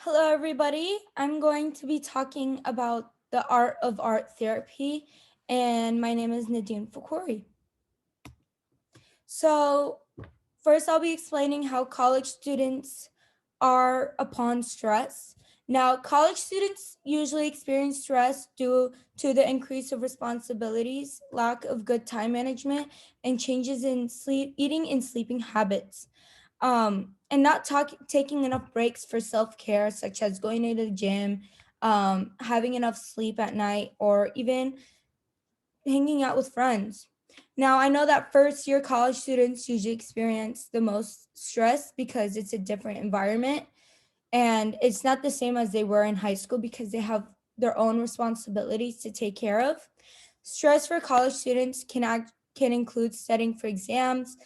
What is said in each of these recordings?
Hello, everybody. I'm going to be talking about the art of art therapy, and my name is Nadine Fakori. So, first, I'll be explaining how college students are upon stress. Now, college students usually experience stress due to the increase of responsibilities, lack of good time management, and changes in eating and sleeping habits. And not taking enough breaks for self-care, such as going to the gym, having enough sleep at night, or even hanging out with friends. Now, I know that first year college students usually experience the most stress because it's a different environment and it's not the same as they were in high school because they have their own responsibilities to take care of. Stress for college students can include studying for exams,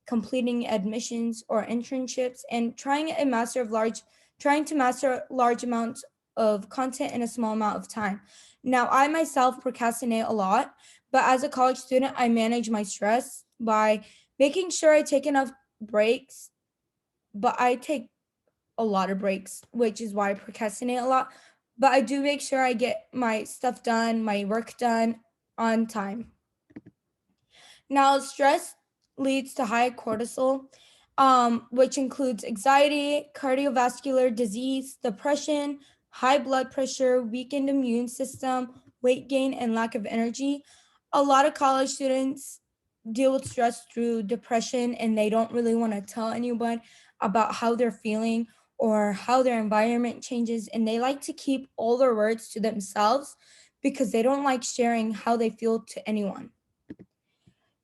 completing admissions or internships, and trying to master large amounts of content in a small amount of time. Now, I myself procrastinate a lot, but as a college student, I manage my stress by making sure I take enough breaks, but I take a lot of breaks, which is why I procrastinate a lot. But I do make sure I get my stuff done, my work done on time. Now, stress leads to high cortisol, which includes anxiety, cardiovascular disease, depression, high blood pressure, weakened immune system, weight gain, and lack of energy. A lot of college students deal with stress through depression and they don't really want to tell anyone about how they're feeling or how their environment changes. And they like to keep all their words to themselves because they don't like sharing how they feel to anyone.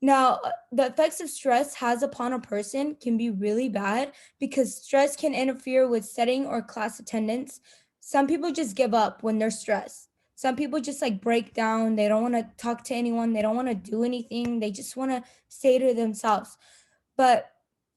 Now, the effects of stress has upon a person can be really bad because stress can interfere with studying or class attendance. Some people just give up when they're stressed. Some people just like break down. They don't want to talk to anyone. They don't want to do anything. They just want to stay to themselves. But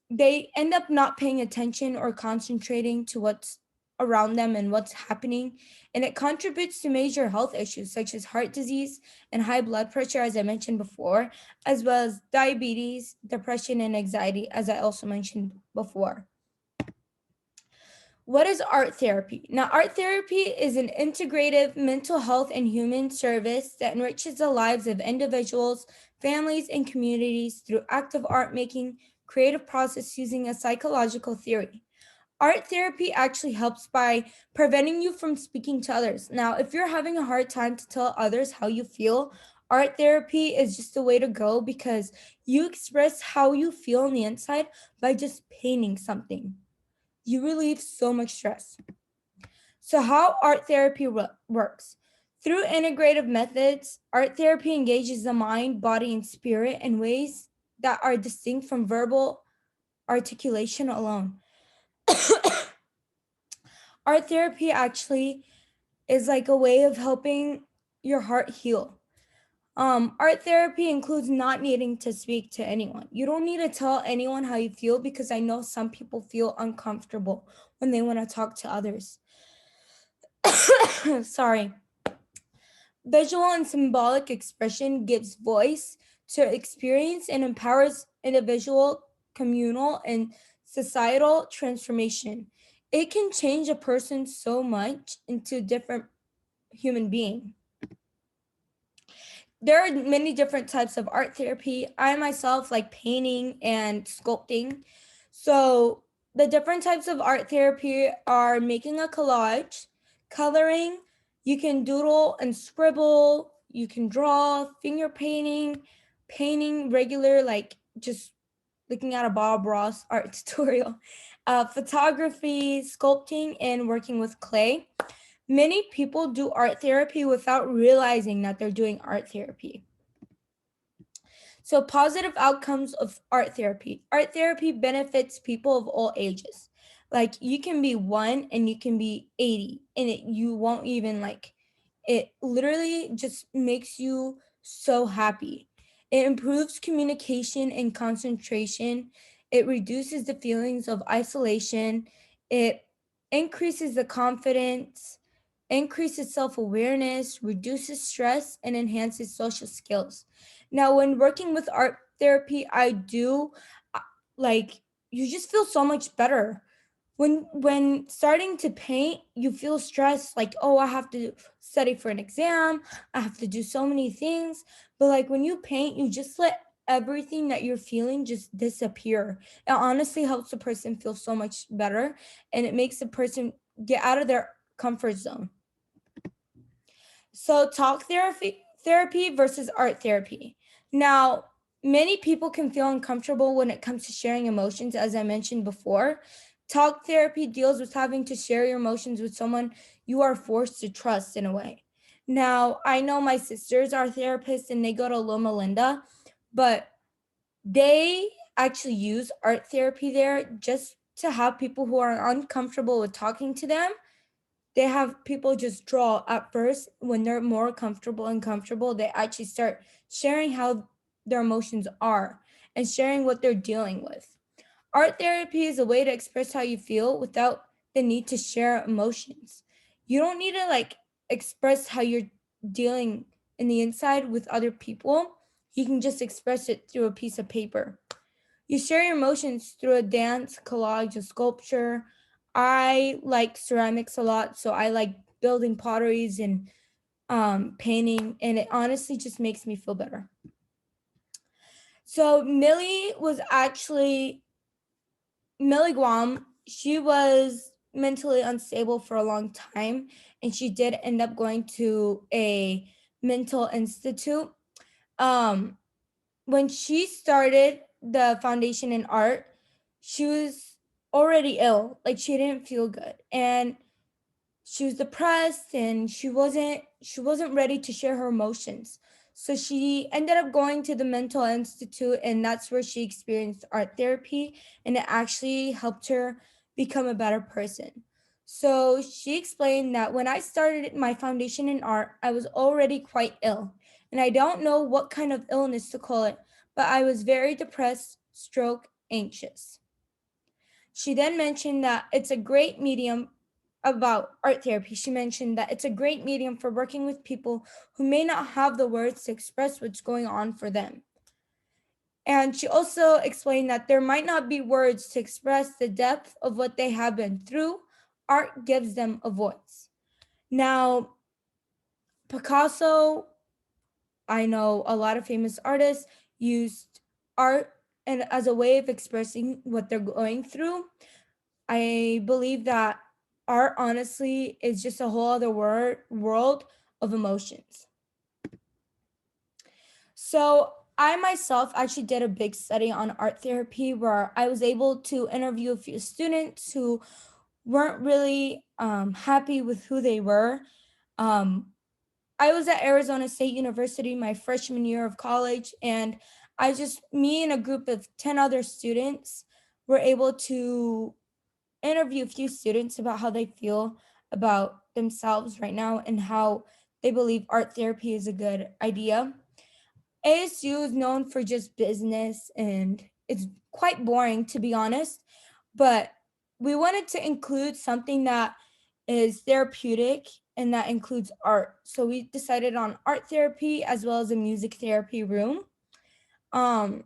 they end up not paying attention or concentrating to what's around them and what's happening. And it contributes to major health issues such as heart disease and high blood pressure, as I mentioned before, as well as diabetes, depression, and anxiety, as I also mentioned before. What is art therapy? Now, art therapy is an integrative mental health and human service that enriches the lives of individuals, families, and communities through active art making, creative process using a psychological theory. Art therapy actually helps by preventing you from speaking to others. Now, if you're having a hard time to tell others how you feel, art therapy is just the way to go because you express how you feel on the inside by just painting something. You relieve so much stress. So, how art therapy works? Through integrative methods, art therapy engages the mind, body, and spirit in ways that are distinct from verbal articulation alone. Art therapy actually is like a way of helping your heart heal. Art therapy includes not needing to speak to anyone. You don't need to tell anyone how you feel because I know some people feel uncomfortable when they want to talk to others. Sorry. Visual and symbolic expression gives voice to experience and empowers individual, communal, and societal transformation. It can change a person so much into a different human being. There are many different types of art therapy. I myself like painting and sculpting. So, the different types of art therapy are making a collage, coloring, you can doodle and scribble, you can draw, finger painting, painting regular, like just looking at a Bob Ross art tutorial, photography, sculpting, and working with clay. Many people do art therapy without realizing that they're doing art therapy. So, positive outcomes of art therapy. Art therapy benefits people of all ages. Like, you can be one and you can be 80, and you won't even like it, literally just makes you so happy. It improves communication and concentration. It reduces the feelings of isolation. It increases the confidence, increases self awareness, reduces stress, and enhances social skills. Now, when working with art therapy, I do like you just feel so much better. When starting to paint, you feel stressed, like, oh, I have to study for an exam, I have to do so many things. But like when you paint, you just let everything that you're feeling just disappear. It honestly helps the person feel so much better, and it makes the person get out of their comfort zone. So talk therapy versus art therapy. Now, many people can feel uncomfortable when it comes to sharing emotions, as I mentioned before. Talk therapy deals with having to share your emotions with someone you are forced to trust in a way. Now, I know my sisters are therapists and they go to Loma Linda, but they actually use art therapy there just to have people who are uncomfortable with talking to them. They have people just draw at first. When they're more comfortable and comfortable, they actually start sharing how their emotions are and sharing what they're dealing with. Art therapy is a way to express how you feel without the need to share emotions. You don't need to like express how you're dealing in the inside with other people. You can just express it through a piece of paper. You share your emotions through a dance, collage, a sculpture. I like ceramics a lot, so I like building potteries and painting, and it honestly just makes me feel better. So Millie Guam. She was mentally unstable for a long time, and she did end up going to a mental institute. Um, when she started the foundation in art, she was already ill. Like she didn't feel good. And she was depressed and she wasn't ready to share her emotions. So she ended up going to the mental institute, and that's where she experienced art therapy, and it actually helped her become a better person. So she explained that when I started my foundation in art, I was already quite ill, and I don't know what kind of illness to call it, but I was very depressed, stroke anxious. She then mentioned that it's a great medium about art therapy. She mentioned that it's a great medium for working with people who may not have the words to express what's going on for them. And she also explained that there might not be words to express the depth of what they have been through. Art gives them a voice. Now, Picasso, I know a lot of famous artists used art and as a way of expressing what they're going through. I believe that art honestly is just a whole other world of emotions. So, I myself actually did a big study on art therapy where I was able to interview a few students who weren't really happy with who they were. Um, I was at Arizona State University my freshman year of college, and me and a group of 10 other students were able to interview a few students about how they feel about themselves right now and how they believe art therapy is a good idea. ASU is known for just business and it's quite boring to be honest, but we wanted to include something that is therapeutic and that includes art. So we decided on art therapy as well as a music therapy room. Um,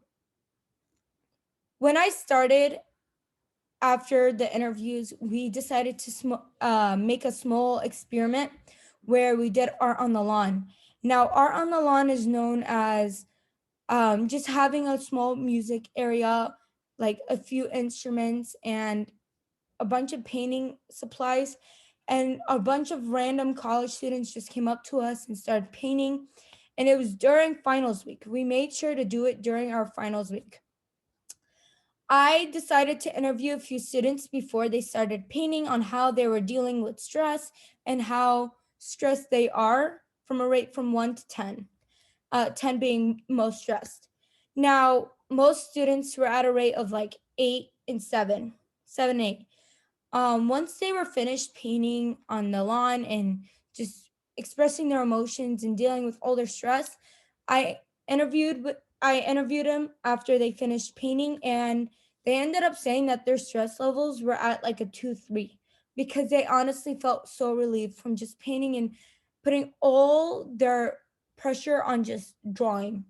when I started after the interviews, we decided to make a small experiment where we did art on the lawn. Now, art on the lawn is known as just having a small music area, like a few instruments and a bunch of painting supplies. And a bunch of random college students just came up to us and started painting. And it was during finals week. We made sure to do it during our finals week. I decided to interview a few students before they started painting on how they were dealing with stress and how stressed they are from a rate from 1 to 10, 10 being most stressed. Now, most students were at a rate of like 8 and 7, 7, 8. Once they were finished painting on the lawn and just expressing their emotions and dealing with all their stress, I I interviewed them after they finished painting, and they ended up saying that their stress levels were at like a 2-3 because they honestly felt so relieved from just painting and putting all their pressure on just drawing.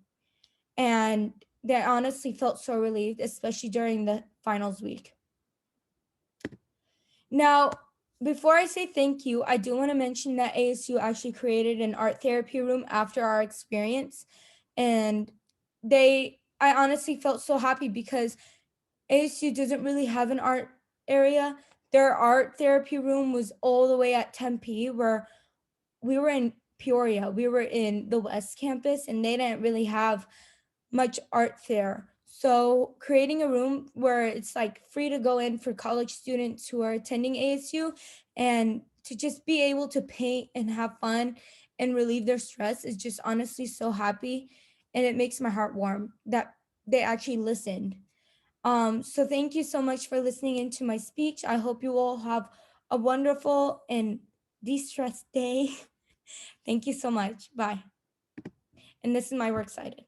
And they honestly felt so relieved, especially during the finals week. Now, before I say thank you, I do want to mention that ASU actually created an art therapy room after our experience. And I honestly felt so happy because ASU doesn't really have an art area. Their art therapy room was all the way at Tempe, where we were in Peoria. We were in the West Campus, and they didn't really have much art there. So creating a room where it's like free to go in for college students who are attending ASU and to just be able to paint and have fun and relieve their stress is just honestly so happy, and it makes my heart warm that they actually listened. So thank you so much for listening into my speech. I hope you all have a wonderful and de-stressed day. Thank you so much. Bye. And this is my works cited.